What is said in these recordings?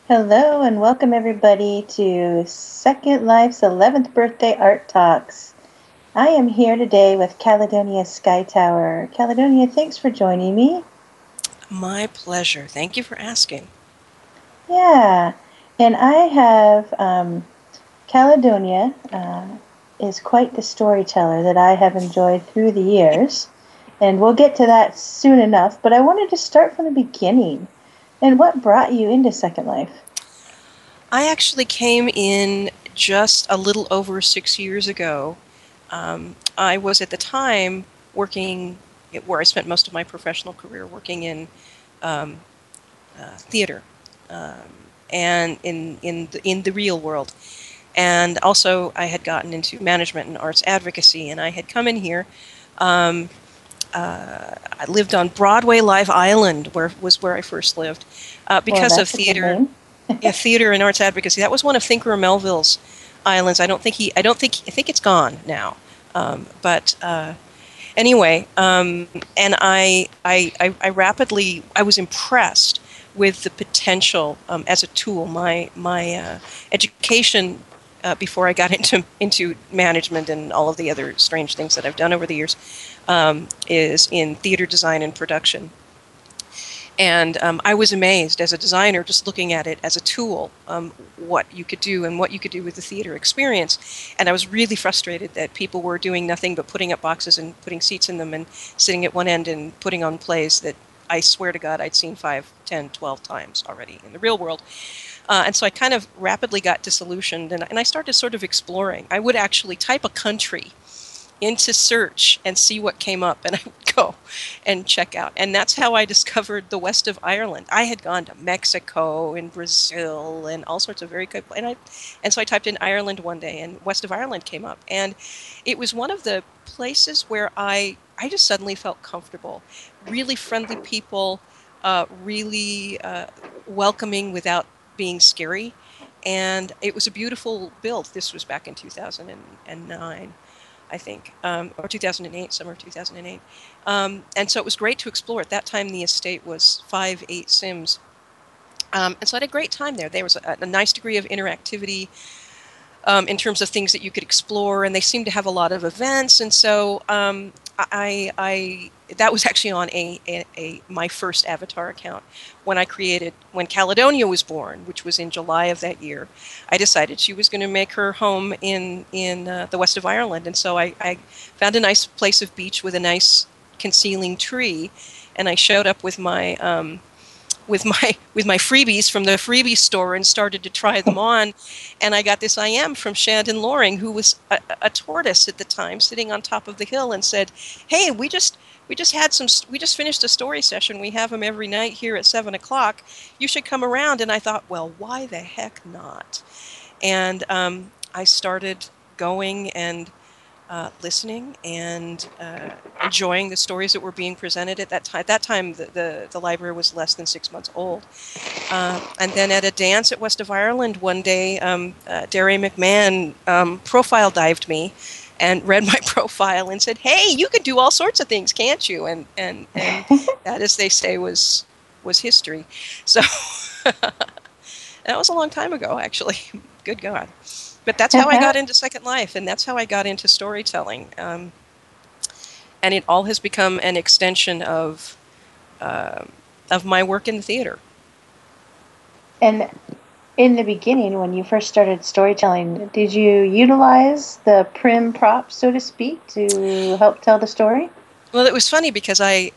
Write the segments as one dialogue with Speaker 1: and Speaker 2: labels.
Speaker 1: Hello and welcome everybody to Second Life's 11th Birthday Art Talks. I am here today with Caledonia Syktower. Caledonia, thanks for joining me.
Speaker 2: My pleasure. Thank you for asking.
Speaker 1: Yeah, and I have Caledonia is quite the storyteller that I have enjoyed through the years, and we'll get to that soon enough, but I wanted to start from the beginning. And what brought you into Second Life?
Speaker 2: I actually came in just a little over 6 years ago. I was at the time working where I spent most of my professional career working in um, theater um, and in the real world. And also, I had gotten into management and arts advocacy, and I had come in here. Um, I lived on Broadway Live Island, where I first lived,
Speaker 1: Well,
Speaker 2: because of
Speaker 1: that's a good
Speaker 2: theater.
Speaker 1: name.
Speaker 2: Yeah, theater and arts advocacy. That was one of Thinker Melville's islands. I think it's gone now. But anyway, and I was impressed with the potential as a tool. My education before I got into management and all of the other strange things that I've done over the years is in theater design and production. And I was amazed as a designer, just looking at it as a tool, what you could do and what you could do with the theater experience. And I was really frustrated that people were doing nothing but putting up boxes and putting seats in them and sitting at one end and putting on plays that I swear to God I'd seen 5, 10, 12 times already in the real world. And so I kind of rapidly got disillusioned, and I started sort of exploring. I would actually type a country into search and see what came up, and I would go and check out. And that's how I discovered the west of Ireland. I had gone to Mexico and Brazil and all sorts of very good, and so I typed in Ireland one day, and west of Ireland came up, and it was one of the places where I just suddenly felt comfortable. Really friendly people, really welcoming without being scary. And it was a beautiful build. This was back in 2009. I think, or 2008, summer of 2008. And so it was great to explore. At that time, the estate was 5, 8 Sims. And so I had a great time there. There was a nice degree of interactivity in terms of things that you could explore, and they seemed to have a lot of events. And so I that was actually on my first Avatar account when Caledonia was born, which was in July of that year. I decided she was going to make her home in the west of Ireland, and so I found a nice place of beach with a nice concealing tree, and I showed up with my freebies from the freebie store and started to try them on. And I got this IM from Shandon Loring, who was a tortoise at the time, sitting on top of the hill, and said, "Hey, we just finished a story session. We have them every night here at 7 o'clock. You should come around." And I thought, well, why the heck not? And I started going and listening and enjoying the stories that were being presented at that time. At that time, the library was less than 6 months old. And then at a dance at West of Ireland one day, Derry McMahon profile dived me and read my profile and said, "Hey, you can do all sorts of things, can't you?" And that, as they say, was history. So that was a long time ago, actually. Good God. But that's how I got into Second Life, and that's how I got into storytelling. And it all has become an extension uh, of my work in the theater.
Speaker 1: And in the beginning, when you first started storytelling, did you utilize the prim prop, so to speak, to help tell the story?
Speaker 2: Well, it was funny because as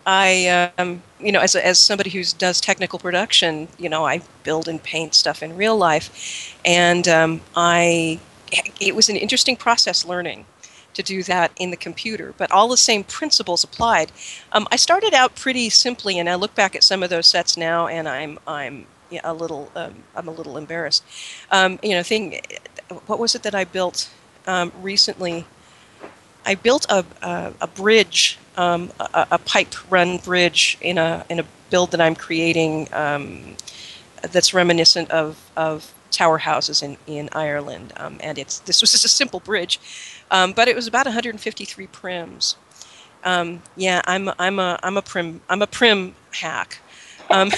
Speaker 2: somebody who does technical production, I build and paint stuff in real life, and it was an interesting process learning to do that in the computer, but all the same principles applied. I started out pretty simply, and I look back at some of those sets now, and I'm yeah, I'm a little embarrassed. What was it that I built recently? I built a bridge, a pipe run bridge in a build that I'm creating that's reminiscent of tower houses in Ireland, and this was just a simple bridge, but it was about 153 prims. Yeah, I'm a prim hack. Um,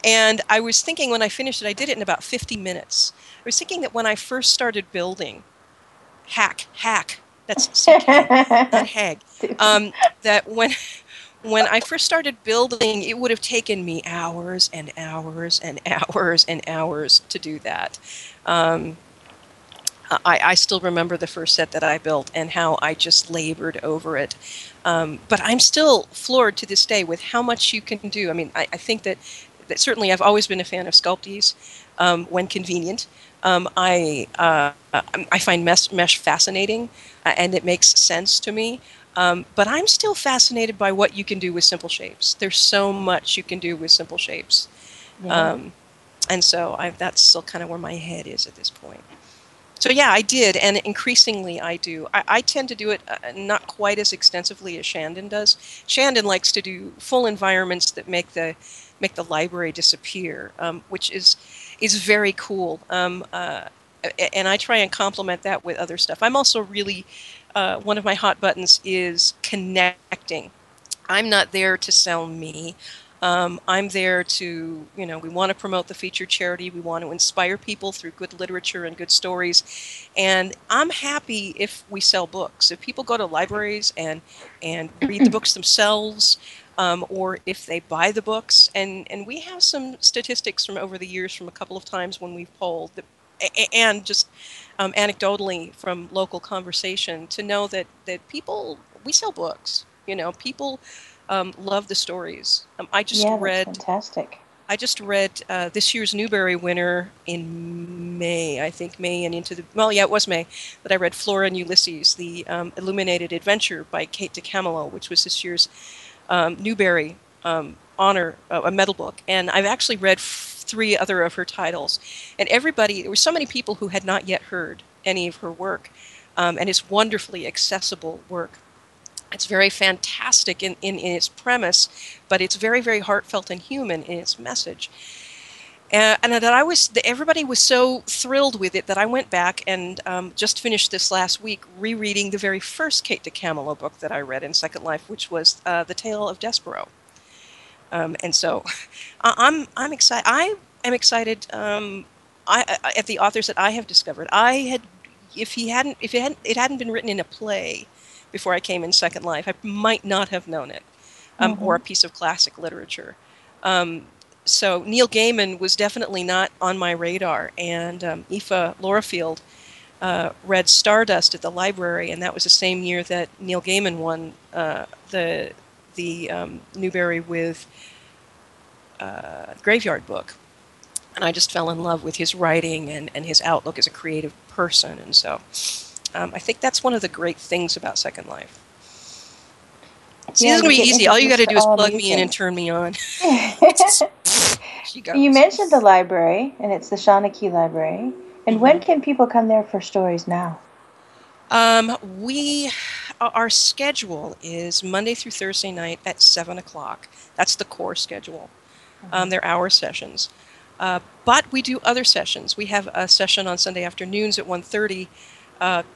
Speaker 2: and I was thinking when I finished it, I did it in about 50 minutes. I was thinking that when I first started building, hack, that's CK, not hag, that when I first started building, it would have taken me hours and hours and hours and hours to do that. Um, I still remember the first set that I built and how I just labored over it. But I'm still floored to this day with how much you can do. I mean, I think that certainly I've always been a fan of sculpties when convenient. I find mesh fascinating, and it makes sense to me. But I'm still fascinated by what you can do with simple shapes. There's so much you can do with simple shapes.
Speaker 1: Yeah.
Speaker 2: And so that's still kind of where my head is at this point. So yeah, I did, and increasingly I do. I tend to do it not quite as extensively as Shandon does. Shandon likes to do full environments that make the library disappear, which is very cool. And I try and complement that with other stuff. I'm also really one of my hot buttons is connecting. I'm not there to sell me. I'm there to, we want to promote the featured charity. We want to inspire people through good literature and good stories. And I'm happy if we sell books. If people go to libraries and read the books themselves, or if they buy the books. And we have some statistics from over the years from a couple of times when we've polled that, and just anecdotally from local conversation to know that people, we sell books. People love the stories.
Speaker 1: Yeah, that's fantastic.
Speaker 2: I just read this year's Newbery winner in May, I think May and into the, well, yeah, it was May, that I read Flora and Ulysses, the illuminated adventure by Kate DeCamillo, which was this year's Newbery honor, a medal book. And I've actually read three other of her titles. And there were so many people who had not yet heard any of her work. And it's wonderfully accessible work. It's very fantastic in its premise, but it's very, very heartfelt and human in its message. And that everybody was so thrilled with it that I went back and just finished this last week rereading the very first Kate DeCamillo book that I read in Second Life, which was The Tale of Despero. And so I'm excited. I am excited at the authors that I have discovered. If it hadn't been written in a play before I came in Second Life, I might not have known it, or a piece of classic literature. So Neil Gaiman was definitely not on my radar, and Aoife Lorfield read Stardust at the library, and that was the same year that Neil Gaiman won the Newbery with Graveyard Book. And I just fell in love with his writing and his outlook as a creative person. And so I think that's one of the great things about Second Life. See, this is going to be easy. All you got to do is plug me in and turn me on.
Speaker 1: You mentioned the library, and it's the Shawnee Library. And when can people come there for stories now?
Speaker 2: Our schedule is Monday through Thursday night at 7 o'clock. That's the core schedule. They're hour sessions. But we do other sessions. We have a session on Sunday afternoons at 1:30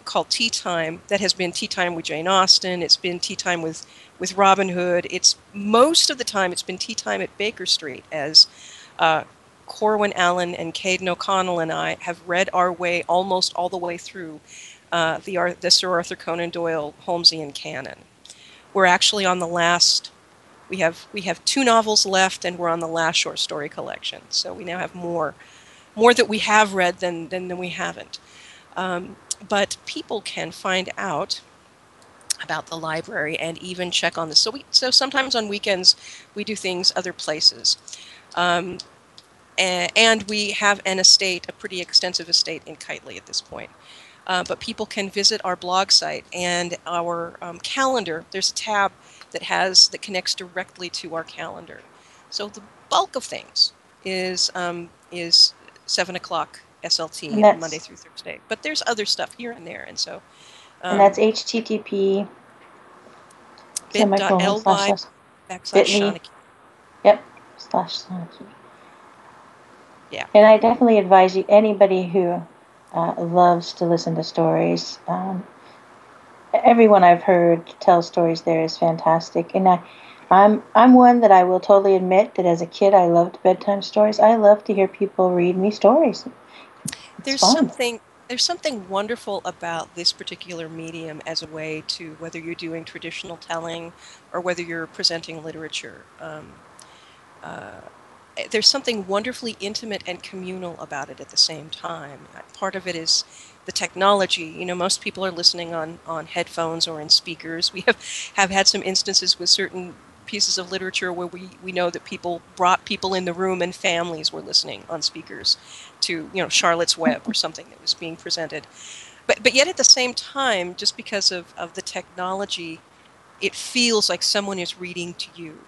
Speaker 2: called Tea Time. That has been Tea Time with Jane Austen. It's been Tea Time with Robin Hood. Most of the time it's been Tea Time at Baker Street as Corwin Allen and Caden O'Connell and I have read our way almost all the way through the Sir Arthur Conan Doyle Holmesian canon. We're actually on the last. We have 2 novels left, and we're on the last short story collection. So we now have more that we have read than we haven't. But people can find out about the library and even check on this. So sometimes on weekends we do things other places, and we have a pretty extensive estate in Kitely at this point. But people can visit our blog site and our calendar. There's a tab that connects directly to our calendar. So the bulk of things is 7 o'clock SLT Monday through Thursday. But there's other stuff here and there, and so.
Speaker 1: And that's HTTP
Speaker 2: bit.ly/Shawnee.
Speaker 1: Yep, /Shawnee.
Speaker 2: Yeah.
Speaker 1: And I definitely advise anybody who loves to listen to stories. Everyone I've heard tell stories there is fantastic. And I'm one that I will totally admit that as a kid I loved bedtime stories. I love to hear people read me stories. It's
Speaker 2: There's
Speaker 1: fun.
Speaker 2: something there's something wonderful about this particular medium as a way to, whether you're doing traditional telling or whether you're presenting literature. Uh, there's something wonderfully intimate and communal about it at the same time. Part of it is the technology. You know, most people are listening on headphones or in speakers. We have had some instances with certain pieces of literature where we know that people brought people in the room and families were listening on speakers to, you know, Charlotte's Web or something that was being presented. But yet at the same time, just because of the technology, it feels like someone is reading to you.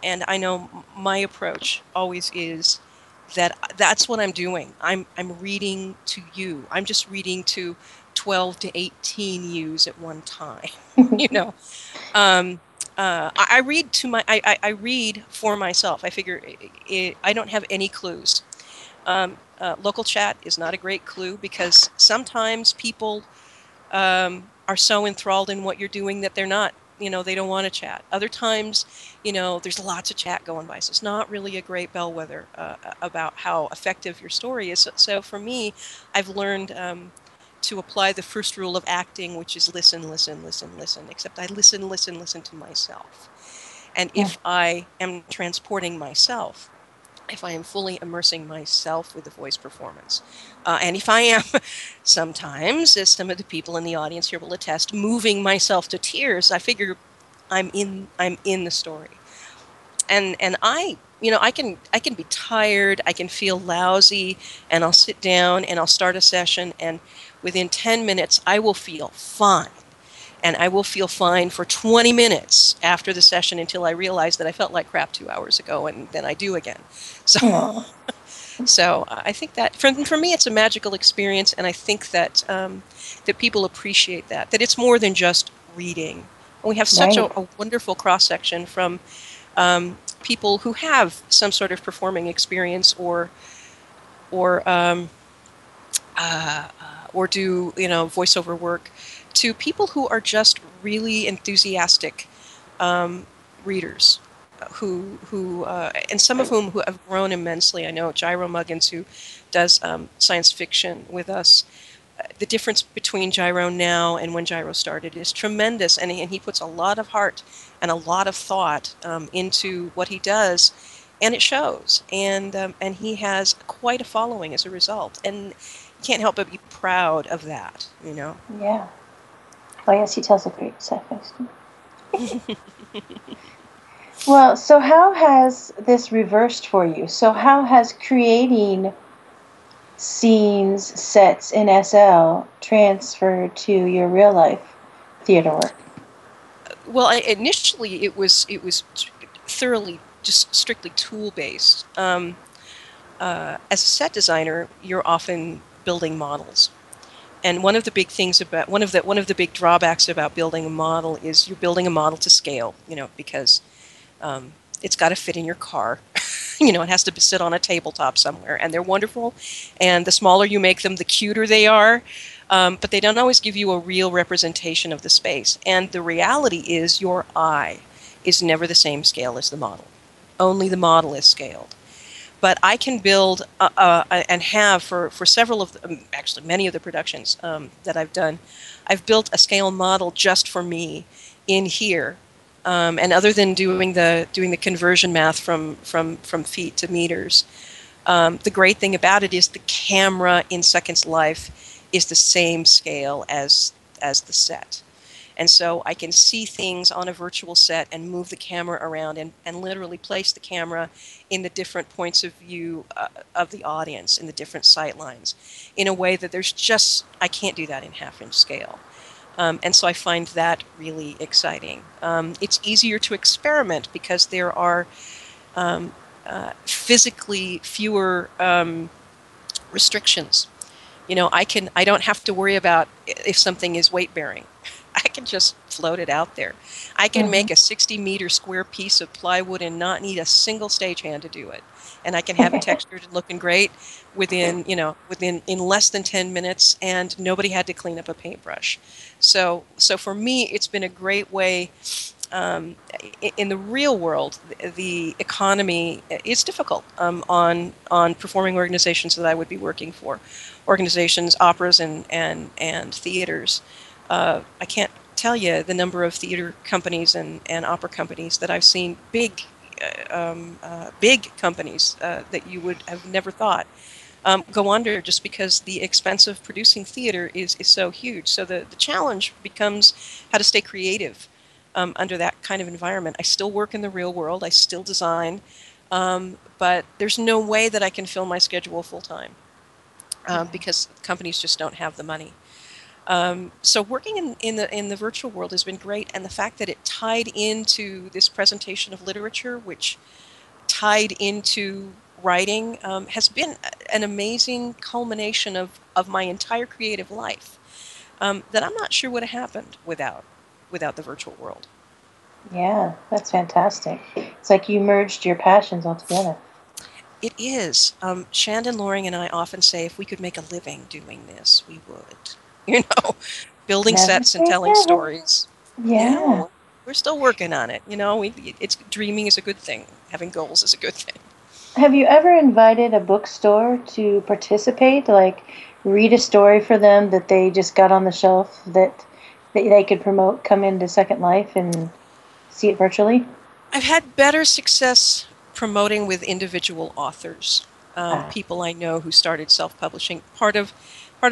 Speaker 2: And I know my approach always is that that's what I'm doing. I'm reading to you. I'm just reading to 12 to 18 yous at one time. You know, um, I read to I read for myself. I figure I don't have any clues. Local chat is not a great clue because sometimes people are so enthralled in what you're doing that they're not, you know, they don't want to chat. Other times, you know, there's lots of chat going by. So it's not really a great bellwether about how effective your story is. So for me, I've learned to apply the first rule of acting, which is listen, listen, listen, listen, except I listen, listen, listen to myself. And
Speaker 1: Yeah.
Speaker 2: if I am transporting myself, if I am fully immersing myself with the voice performance. And if I am sometimes, as some of the people in the audience here will attest, moving myself to tears, I figure I'm in the story. And I, you know, I can be tired, I can feel lousy, and I'll sit down and I'll start a session, and within 10 minutes I will feel fine. And I will feel fine for 20 minutes after the session until I realize that I felt like crap 2 hours ago, and then I do again. So
Speaker 1: Aw,
Speaker 2: so I think that for me, it's a magical experience, and I think that that people appreciate that. That it's more than just reading. And we have such
Speaker 1: right.
Speaker 2: a wonderful cross section from people who have some sort of performing experience or uh, or do, you know, voiceover work, to people who are just really enthusiastic readers who and some of whom who have grown immensely. I know Gyro Muggins, who does science fiction with us. The difference between Gyro now and when Gyro started is tremendous, and he puts a lot of heart and a lot of thought into what he does, and it shows. And he has quite a following as a result, and you can't help but be proud of that. You know.
Speaker 1: Yeah. Oh yes, he tells a great sci-fi story. Well, so how has this reversed for you? So how has creating scenes, sets in SL transferred to your real life theater work?
Speaker 2: Well, initially it was thoroughly just strictly tool based. As a set designer, you're often building models, and one of the big things about one of the big drawbacks about building a model is you're building a model to scale. You know, because it's got to fit in your car. You know, it has to sit on a tabletop somewhere, and they're wonderful. And the smaller you make them, the cuter they are. But they don't always give you a real representation of the space. And the reality is, your eye is never the same scale as the model. Only the model is scaled. But I can build and have for several of actually many of the productions that I've done, I've built a scale model just for me in here. And other than doing the conversion math from feet to meters, the great thing about it is the camera in Second's Life is the same scale as the set. And so I can see things on a virtual set and move the camera around and literally place the camera in the different points of view of the audience, in the different sight lines, in a way that I can't do that in half-inch scale. And so I find that really exciting. It's easier to experiment because there are physically fewer restrictions. You know, I don't have to worry about if something is weight bearing. I can just float it out there. I can
Speaker 1: Mm-hmm.
Speaker 2: make a 60-meter square piece of plywood and not need a single stagehand to do it. And I can have it textured and looking great in less than 10 minutes, and nobody had to clean up a paintbrush. So for me, it's been a great way in the real world, the economy is difficult on performing organizations that I would be working for, organizations, operas and theaters. I can't tell you the number of theater companies and opera companies that I've seen, big companies that you would have never thought go under just because the expense of producing theater is so huge. So the challenge becomes how to stay creative under that kind of environment. I still work in the real world. I still design, but there's no way that I can fill my schedule full time because companies just don't have the money. So working in the virtual world has been great, and the fact that it tied into this presentation of literature, which tied into writing, has been an amazing culmination of my entire creative life that I'm not sure would have happened without the virtual world.
Speaker 1: Yeah, that's fantastic. It's like you merged your passions all together.
Speaker 2: It is. Shandon Loring and I often say if we could make a living doing this, we would. You know, building
Speaker 1: Never
Speaker 2: sets and
Speaker 1: say
Speaker 2: telling
Speaker 1: never.
Speaker 2: stories.
Speaker 1: Yeah.
Speaker 2: We're still working on it. It's dreaming is a good thing. Having goals is a good thing.
Speaker 1: Have you ever invited a bookstore to participate, like read a story for them that they just got on the shelf that they could promote, come into Second Life and see it virtually?
Speaker 2: I've had better success promoting with individual authors,
Speaker 1: Ah,
Speaker 2: people I know who started self-publishing. Part of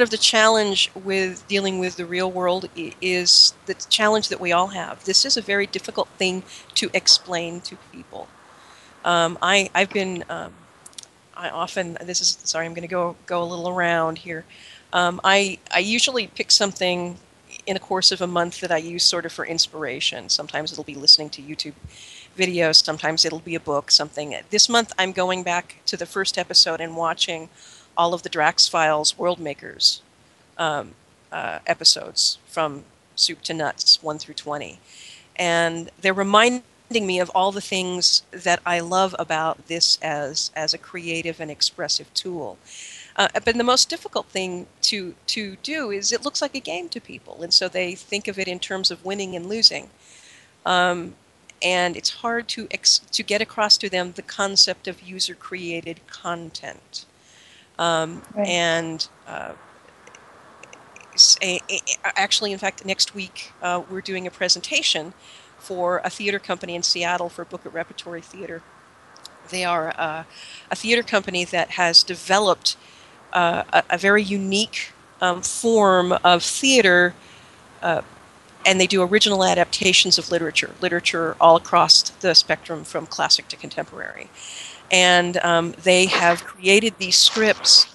Speaker 2: the challenge with dealing with the real world is the challenge that we all have. This is a very difficult thing to explain to people. I've been I often this is sorry I'm going to go a little around here. I usually pick something in a course of a month that I use sort of for inspiration. Sometimes it'll be listening to YouTube videos. Sometimes it'll be a book, something. This month, I'm going back to the first episode and watching all of the Drax Files World Makers um, episodes from soup to nuts, 1 through 20. And they're reminding me of all the things that I love about this as a creative and expressive tool. But the most difficult thing to do is it looks like a game to people, and so they think of it in terms of winning and losing. Um, and it's hard to get across to them the concept of user-created content.
Speaker 1: right.
Speaker 2: And actually, in fact, next week we're doing a presentation for a theater company in Seattle for Book at Repertory Theater. They are a theater company that has developed a very unique form of theater, and they do original adaptations of literature all across the spectrum from classic to contemporary. And they have created these scripts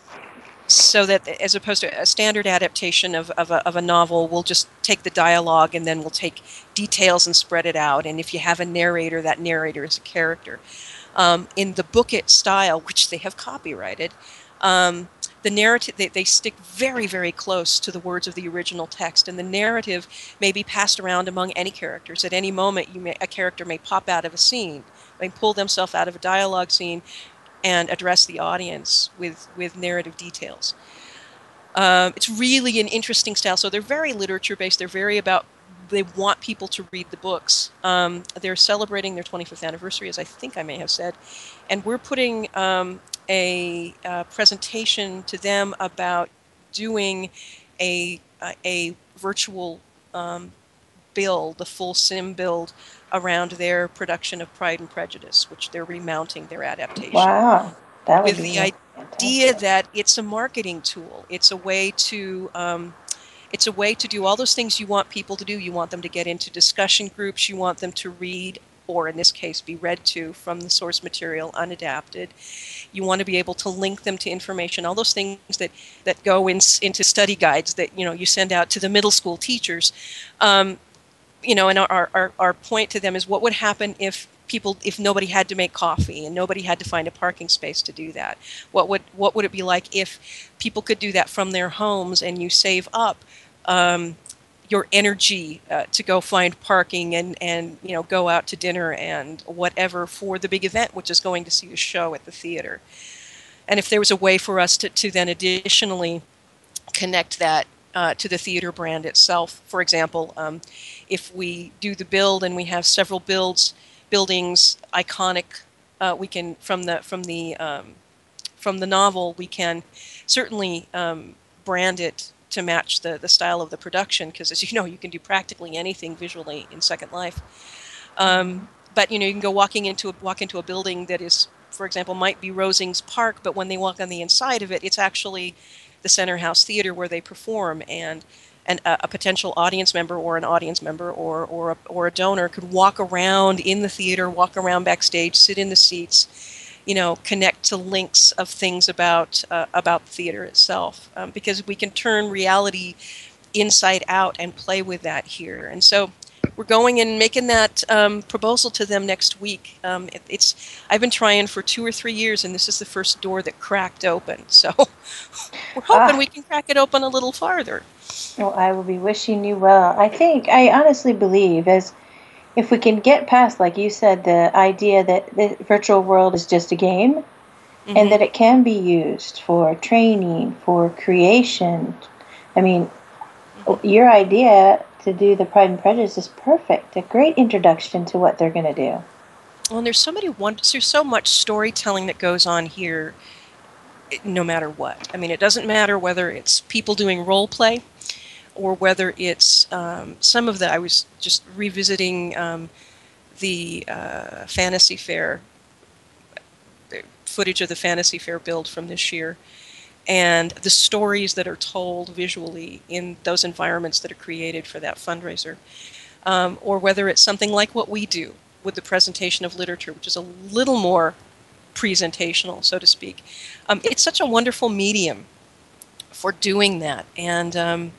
Speaker 2: so that, as opposed to a standard adaptation of a novel, we'll just take the dialogue and then we'll take details and spread it out. And if you have a narrator, that narrator is a character. In the book it style, which they have copyrighted, the narrative, they stick very, very close to the words of the original text, and the narrative may be passed around among any characters. At any moment, a character may pop out of a scene, may pull themselves out of a dialogue scene and address the audience with narrative details. It's really an interesting style. So they're very literature-based. They're very about, they want people to read the books. They're celebrating their 25th anniversary, as I think I may have said, and we're putting a presentation to them about doing a virtual build, a full sim build around their production of Pride and Prejudice, which they're remounting their adaptation,
Speaker 1: Wow, that would
Speaker 2: with
Speaker 1: be
Speaker 2: the idea
Speaker 1: fantastic.
Speaker 2: that it's a marketing tool. It's a way to do all those things you want people to do. You want them to get into discussion groups. You want them to read, or in this case, be read to from the source material unadapted. You want to be able to link them to information, all those things that go into study guides that you send out to the middle school teachers. And our point to them is what would happen if nobody had to make coffee and nobody had to find a parking space to do that? What would it be like if people could do that from their homes and you save up your energy to go find parking and go out to dinner and whatever for the big event, which is going to see a show at the theater? And if there was a way for us to then additionally connect that to the theater brand itself. For example, if we do the build and we have several buildings iconic, we can from the novel, we can certainly brand it to match the style of the production, because as you know, you can do practically anything visually in Second Life. But you can go walk into a building that is, for example, might be Rosings Park, but when they walk on the inside of it, it's actually the Center House Theater where they perform, and a potential audience member or an audience member or a donor could walk around in the theater, walk around backstage, sit in the seats, connect to links of things about the theater itself, because we can turn reality inside out and play with that here. And so we're going and making that proposal to them next week. I've been trying for 2 or 3 years, and this is the first door that cracked open. So we're hoping we can crack it open a little farther.
Speaker 1: Well, I will be wishing you well. I honestly believe, as if we can get past, like you said, the idea that the virtual world is just a game, and that it can be used for training, for creation. I mean, your idea to do the Pride and Prejudice is perfect. A great introduction to what they're going to do.
Speaker 2: Well, and there's so much storytelling that goes on here, no matter what. I mean, it doesn't matter whether it's people doing role play, or whether it's some of the. I was just revisiting the Fantasy Fair footage of the Fantasy Fair build from this year, and the stories that are told visually in those environments that are created for that fundraiser, or whether it's something like what we do with the presentation of literature, which is a little more presentational, so to speak. It's such a wonderful medium for doing that, and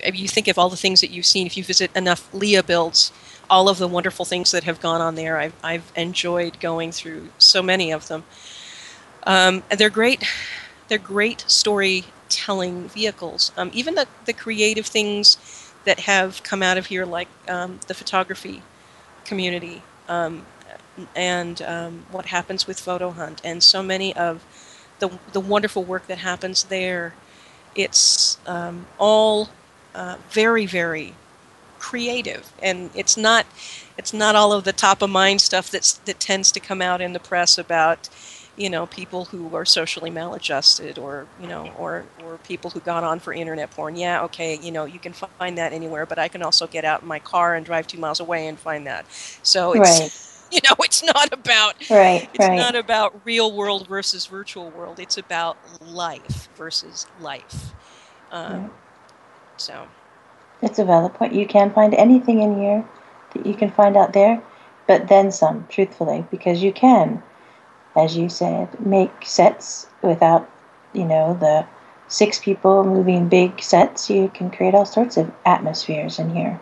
Speaker 2: if you think of all the things that you've seen, if you visit enough Leah builds, all of the wonderful things that have gone on there, I've enjoyed going through so many of them. And they're great. They're great storytelling vehicles. Even the creative things that have come out of here, like the photography community, and what happens with Photo Hunt, and so many of the wonderful work that happens there. It's all very, very creative, and it's not all of the top of mind stuff that tends to come out in the press about people who are socially maladjusted, or or people who got on for internet porn. Yeah, okay, you can find that anywhere, but I can also get out in my car and drive 2 miles away and find that. So it's it's not about real world versus virtual world. It's about life versus life. So
Speaker 1: it's a valid point. You can find anything in here that you can find out there, but then some, truthfully, because you can, as you said, make sets without, the 6 people moving big sets. You can create all sorts of atmospheres in here.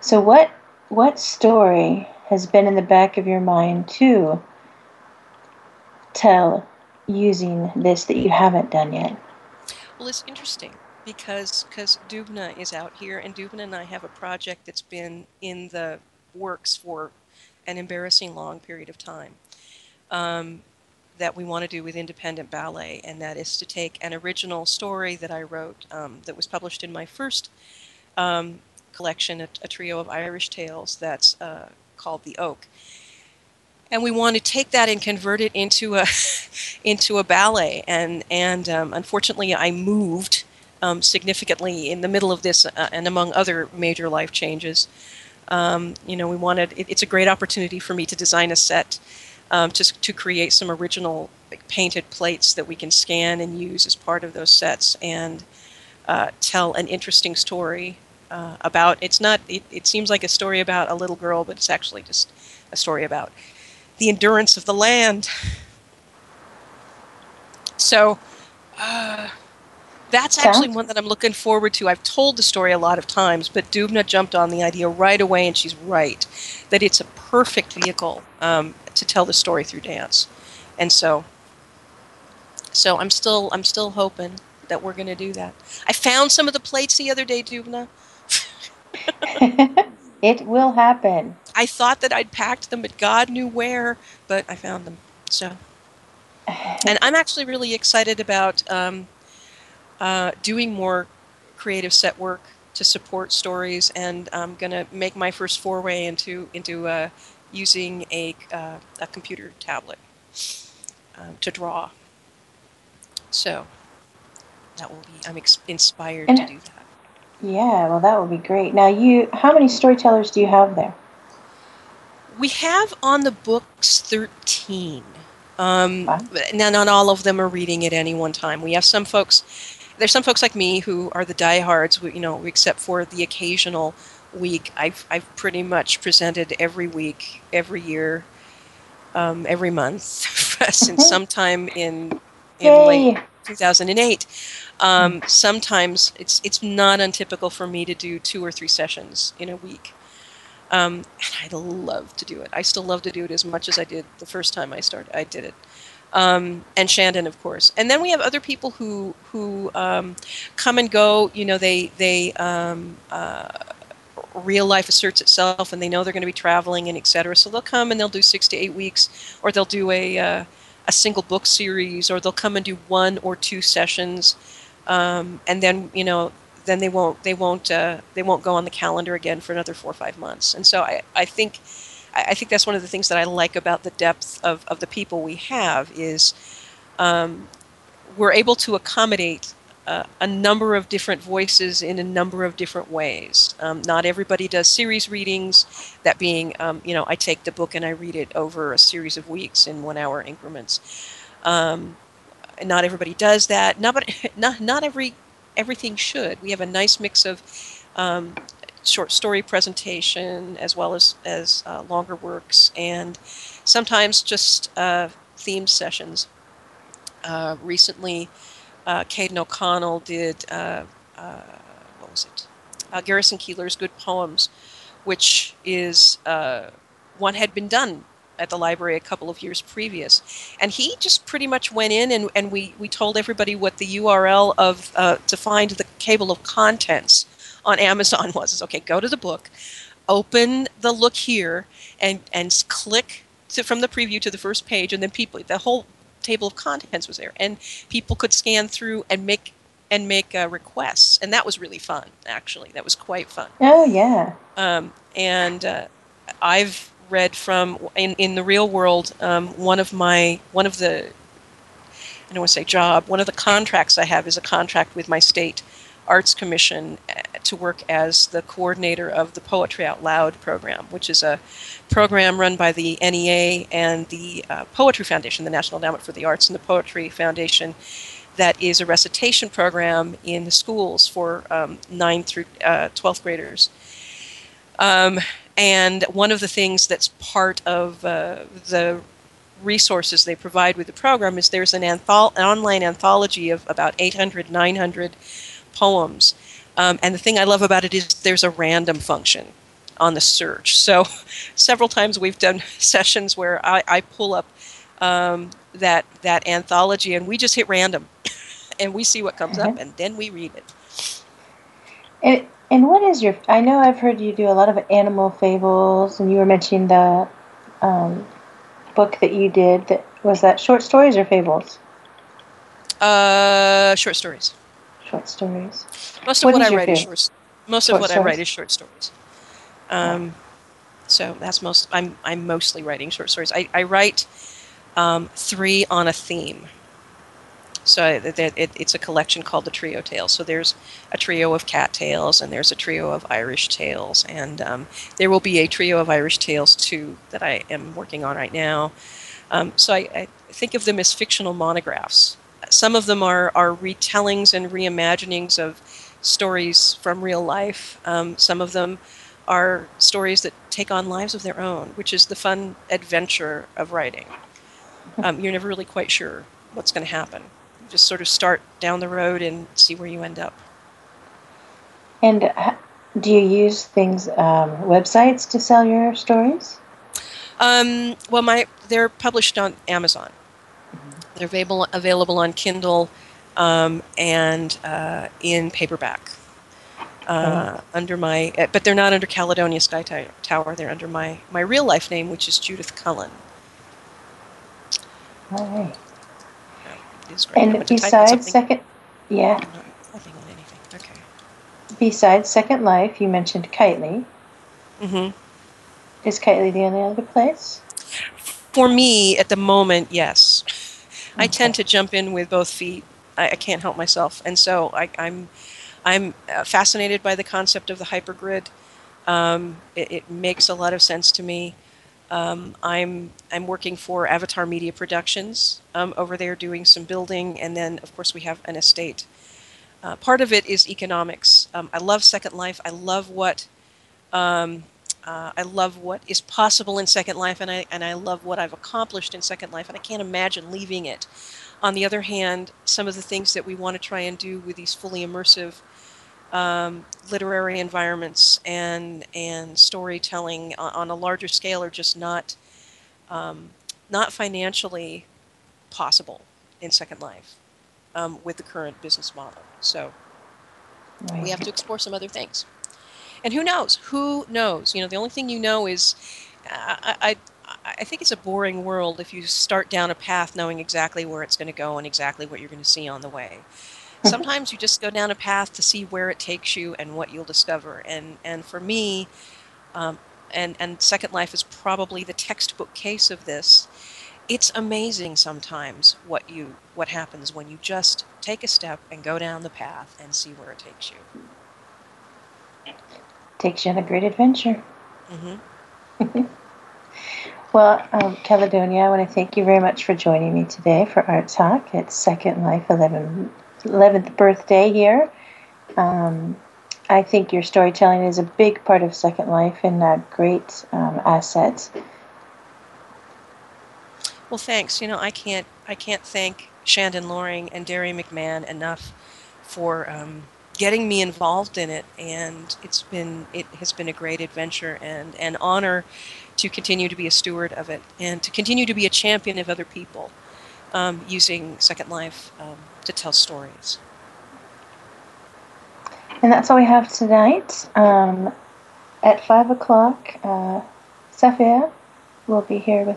Speaker 1: So what story has been in the back of your mind to tell using this that you haven't done yet?
Speaker 2: Well, it's interesting because Dubna is out here, and Dubna and I have a project that's been in the works for an embarrassing long period of time, that we want to do with independent ballet, and that is to take an original story that I wrote, that was published in my first collection, a trio of Irish tales that's called The Oak. And we want to take that and convert it into a ballet. And unfortunately, I moved significantly in the middle of this, and among other major life changes. We wanted. It's a great opportunity for me to design a set, to create some original painted plates that we can scan and use as part of those sets, and tell an interesting story about. It's not. It seems like a story about a little girl, but it's actually just a story about the endurance of the land. So that's actually one that I'm looking forward to. I've told the story a lot of times, but Dubna jumped on the idea right away, and she's right that it's a perfect vehicle to tell the story through dance. And so I'm still hoping that we're going to do that. I found some of the plates the other day, Dubna.
Speaker 1: It will happen.
Speaker 2: I thought that I'd packed them, but God knew where, but I found them. So And I'm actually really excited about doing more creative set work to support stories, and I'm going to make my first foray into using a computer tablet to draw. So that will be, I'm inspired to
Speaker 1: And
Speaker 2: do that.
Speaker 1: yeah, well, that would be great. Now, how many storytellers do you have there?
Speaker 2: We have on the books 13.
Speaker 1: Wow.
Speaker 2: Now, not all of them are reading at any one time. We have some folks. There's some folks like me who are the diehards. Except for the occasional week, I've pretty much presented every week, every year, every month since sometime in late
Speaker 1: Yay!
Speaker 2: 2008. Sometimes it's not untypical for me to do 2 or 3 sessions in a week. And I love to do it. I still love to do it as much as I did the first time I did it. And Shandon, of course. And then we have other people who come and go. Real life asserts itself, and they know they're going to be traveling and etc. So they'll come and they'll do 6 to 8 weeks, or they'll do a single book series, or they'll come and do 1 or 2 sessions, and then then they won't go on the calendar again for another 4 or 5 months. And so I think that's one of the things that I like about the depth of the people we have is we're able to accommodate a number of different voices in a number of different ways. Not everybody does series readings, that being, I take the book and I read it over a series of weeks in 1-hour increments. Not everybody does that. Not everything should. We have a nice mix of short story presentation as well as longer works, and sometimes just themed sessions. Recently, Caden O'Connell did, what was it? Garrison Keillor's Good Poems, which is one had been done at the library a couple of years previous. And he just pretty much went in and we told everybody what the URL of to find the table of contents on Amazon was. It's, okay, go to the book, open the look here, and click from the preview to the first page, and then the whole table of contents was there, and people could scan through and make requests, and that was really fun. Actually, that was quite fun.
Speaker 1: Oh yeah.
Speaker 2: And I've read from in the real world. One of the I don't want to say job. One of the contracts I have is a contract with my state Arts Commission to work as the coordinator of the Poetry Out Loud program, which is a program run by the NEA and the Poetry Foundation, the National Endowment for the Arts, and the Poetry Foundation. That is a recitation program in the schools for 9th through 12th graders. And one of the things that's part of the resources they provide with the program is there's an online anthology of about 800, 900 poems. And the thing I love about it is there's a random function on the search. So several times we've done sessions where I pull up that anthology and we just hit random and we see what comes up and then we read it.
Speaker 1: And what is I know I've heard you do a lot of animal fables, and you were mentioning the book that you did. Was that short stories or fables?
Speaker 2: Short stories.
Speaker 1: Short stories.
Speaker 2: Most of what I write is short. Most of what I write is short stories. So that's I'm mostly writing short stories. I write 3 on a theme. So it's a collection called the Trio Tales. So there's a trio of cat tales, and there's a trio of Irish tales, and there will be a trio of Irish tales too that I am working on right now. So I think of them as fictional monographs. Some of them are retellings and reimaginings of stories from real life. Some of them are stories that take on lives of their own, which is the fun adventure of writing. You're never really quite sure what's going to happen. You just sort of start down the road and see where you end up.
Speaker 1: And do you use websites to sell your stories?
Speaker 2: Well, they're published on Amazon. They're available on Kindle and in paperback. Under but they're not under Caledonia Syktower. They're under my real life name, which is Judith Cullen.
Speaker 1: All right.
Speaker 2: is great. I
Speaker 1: And
Speaker 2: went to type on
Speaker 1: besides
Speaker 2: something.
Speaker 1: Second, yeah,
Speaker 2: I'm not typing on anything. Okay.
Speaker 1: besides Second Life, you mentioned Kitely.
Speaker 2: Mm-hmm.
Speaker 1: Is Kitely the only other place?
Speaker 2: For me, at the moment, yes. I tend
Speaker 1: Okay.
Speaker 2: to jump in with both feet. I can't help myself, and so I'm fascinated by the concept of the hypergrid. It makes a lot of sense to me. I'm working for Avatar Media Productions over there, doing some building, and then of course we have an estate. Part of it is economics. I love Second Life. Um, I love what is possible in Second Life, and I love what I've accomplished in Second Life, and I can't imagine leaving it. On the other hand, some of the things that we want to try and do with these fully immersive literary environments and storytelling on a larger scale are just um, not financially possible in Second Life with the current business model. So we have to
Speaker 1: Right.
Speaker 2: explore some other things. And who knows? Who knows? You know, the only thing you know is I think it's a boring world if you start down a path knowing exactly where it's going to go and exactly what you're going to see on the way. Sometimes you just go down a path to see where it takes you and what you'll discover. And for me, um, and Second Life is probably the textbook case of this. It's amazing sometimes what happens when you just take a step and go down the path and see where it takes you.
Speaker 1: Takes you on a great adventure.
Speaker 2: Hmm.
Speaker 1: Well, Caledonia, I want to thank you very much for joining me today for Art Talk. It's Second Life 11th birthday here. Um, I think your storytelling is a big part of Second Life and a great asset.
Speaker 2: Well, thanks. You know, I can't thank Shandon Loring and Derry McMahon enough for getting me involved in it, and it has been a great adventure and an honor to continue to be a steward of it and to continue to be a champion of other people using Second Life to tell stories.
Speaker 1: And that's all we have tonight. At 5 o'clock, Safia will be here with